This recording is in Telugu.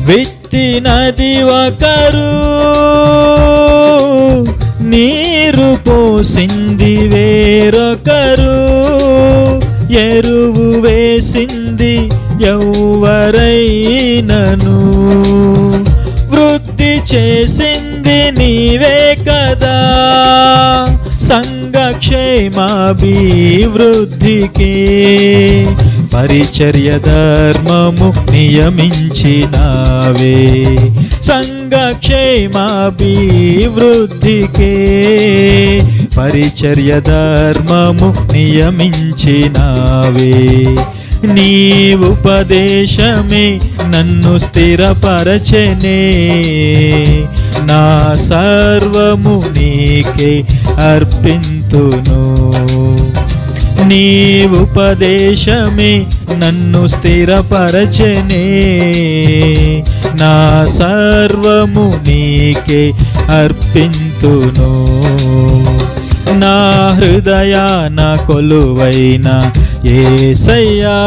విత్తినది ఒకరు, నీరు పోసింది వేరొకరు, ఎరువు వేసింది ఎవ్వరైనను, వృద్ధి చేసింది నీవే కదా, సంఘక్షేమాభివృద్ధికి పరిచర్య ధర్మము నియమించినావే, సంఘక్షేమాభివృద్ధికి పరిచర్య ధర్మము నియమించినావే. నీ ఉపదేశమే నన్ను స్థిరపరచెనే, నా సర్వము నీకే అర్పింతును. నీ ఉపదేశమే నన్ను స్థిరపరచెనే, నా సర్వము నీకే అర్పింతును. నా హృదయాన కొలువైన యేసయ్యా,